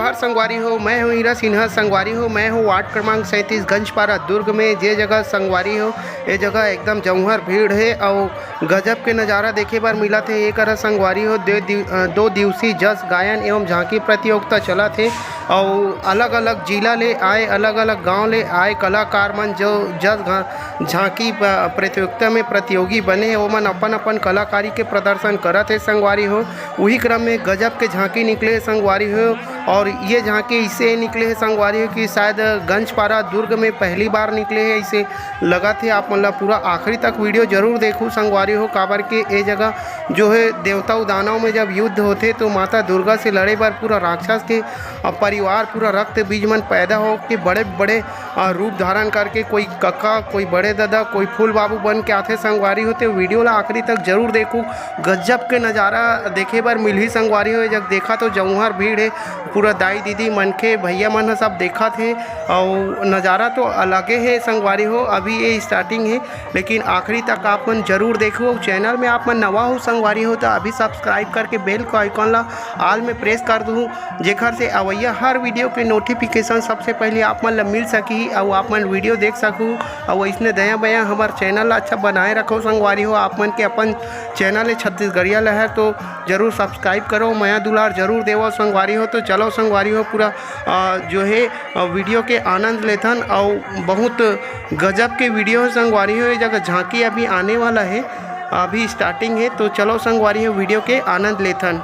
जोहार संगवारी हो, मैं हूँ हीरा सिन्हा। संगवारी हो, मैं हूँ वार्ड क्रमांक 37 गंजपारा दुर्ग में। जे जगह संगवारी हो ये जगह एकदम जमहर भीड़ है और गजब के नज़ारा देखे बर मिला थे। एक संगवारी हो 2 दिवसीय जस गायन एवं झांकी प्रतियोगिता चला थे और अलग अलग जिला ले आए, अलग अलग गांव ले आए कलाकार मन जो जस झांकी प्रतियोगिता में प्रतियोगी बने हैं। वो मन अपन अपन कलाकारी के प्रदर्शन करत है संगवारी हो। वही क्रम में गजब के झांकी निकले संगवारी हो और ये झांकी इसे निकले हैं संगवारी हो कि शायद गंजपारा दुर्ग में पहली बार निकले हैं। इसे लगा थे आप मतलब पूरा आखिरी तक वीडियो जरूर देखूँ संगवारी हो। काबर के ये जगह जो है देवता दानव में जब युद्ध होते तो माता दुर्गा से लड़े बार पूरा राक्षस के परिवार पूरा रक्त बीज मन पैदा हो के बड़े बड़े रूप धारण करके कोई कक्का, कोई बड़े दादा, कोई फूल बाबू बन के आते संगवारी होते। वीडियो ला आखिरी तक जरूर देखूँ, गजब के नज़ारा देखे बार मिली संगवारी हो। जब देखा तो जमुहर भीड़ है, पूरा दाई दीदी मन के भैया मन सब देखा थे और नज़ारा तो अलगे है संगवारी हो। अभी ये स्टार्टिंग है लेकिन आखिरी तक आप मन जरूर देखो। चैनल में आप मन नवा हो संगवारी हो तो अभी सब्सक्राइब करके बेल का आइकॉन ला आल में प्रेस कर दूँ, जेकर से अवैया हर वीडियो के नोटिफिकेशन सबसे पहले आप मन ला मिल सकी और आप मन वीडियो देख सकूँ। और इसने दया बया हमार चैनल अच्छा बनाए रखो संगवारी हो। आप मन के अपन चैनल है छत्तीसगढ़िया लहर तो जरूर सब्सक्राइब करो, माया दुलार जरूर देवो संगवारी हो। तो चलो संगवारी हो पूरा जो है वीडियो के आनंद लेथन और बहुत गजब के वीडियो है संगवारी हो। ये जगह झांकी अभी आने वाला है, अभी स्टार्टिंग है तो चलो संगवारी हो वीडियो के आनंद लेथन।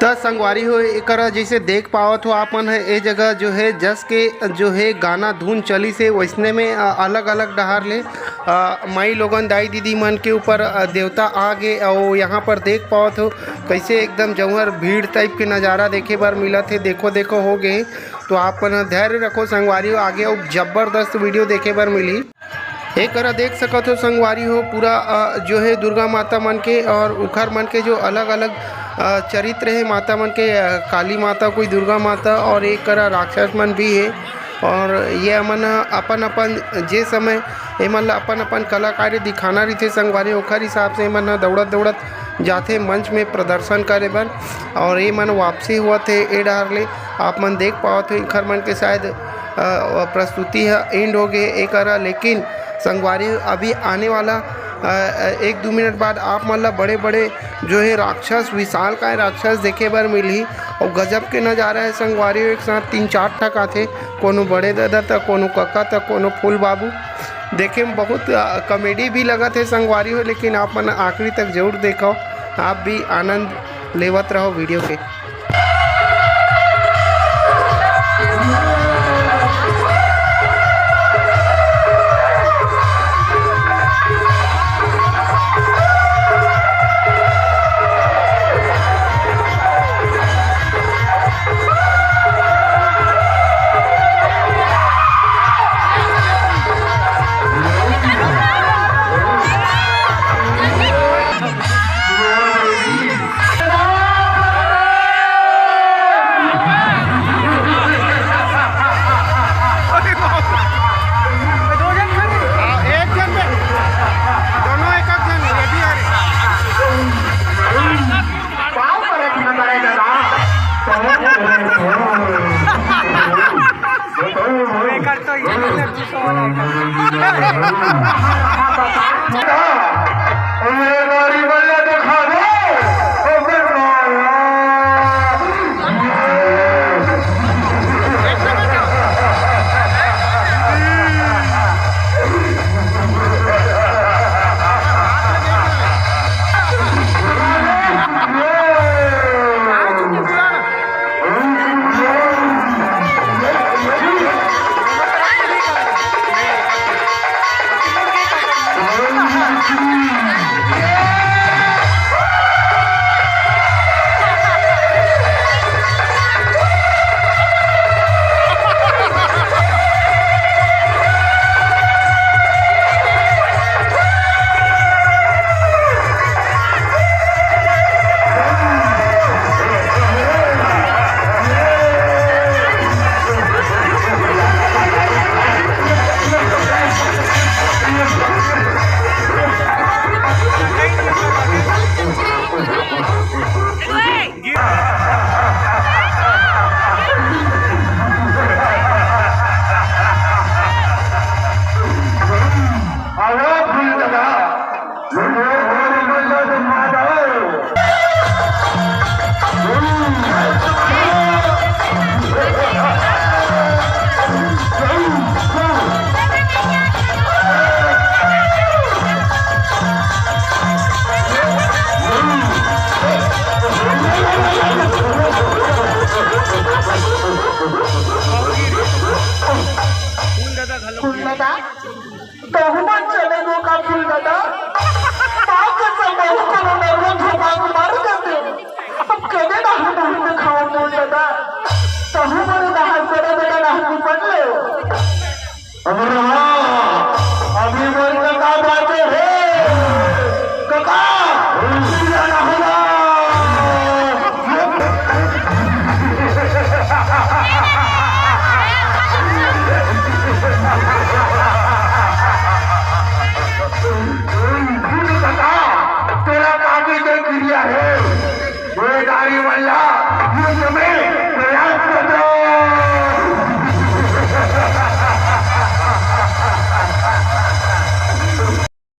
त संगवारी हो एकरा जैसे देख पावत हो आप मन है ए जगह जो है जस के जो है गाना धुन चली से वैसने में अलग अलग डहार ले माई लोगन दाई दीदी मन के ऊपर देवता आ गए और यहाँ पर देख पावत हो कैसे एकदम जौहर भीड़ टाइप के नज़ारा देखे बर मिला थे। देखो देखो हो गए तो आप मन धैर्य रखो संगवारी हो, आगे और जबरदस्त वीडियो देखे बर मिली। एक करा देख सकत हो संगवारी हो पूरा जो है दुर्गा माता मन के और उखर मन के जो अलग अलग चरित्र है माता मन के, काली माता कोई दुर्गा माता और एक करा राक्षस मन भी है। और ये मन अपन अपन जे समय एमन ला अपन अपन कलाकारी दिखाना रही संगवारी ओखर हिसाब से एमन दौड़त दौड़त जाते मंच में प्रदर्शन करे बर और ये मन वापसी हुआ थे ए डार ले आप मन देख पाओ थे इखर मन के शायद प्रस्तुति है एंड हो गए एक करा। लेकिन संगवारी अभी आने वाला 1-2 मिनट बाद आप मन ला बड़े बड़े जो है राक्षस विशाल काय राक्षस देखे बर मिलही और गजब के नज़ारा है संगवारी। एक साथ 3-4 ठक आथे, कोनो बड़े दादा तक, कोनो कक्का तक, कोनो फूल बाबू। देखे में बहुत कॉमेडी भी लगा थे संगवारी हो, लेकिन आप मन आखिरी तक जरूर देखो, आप भी आनंद लेवत रहो वीडियो के। तो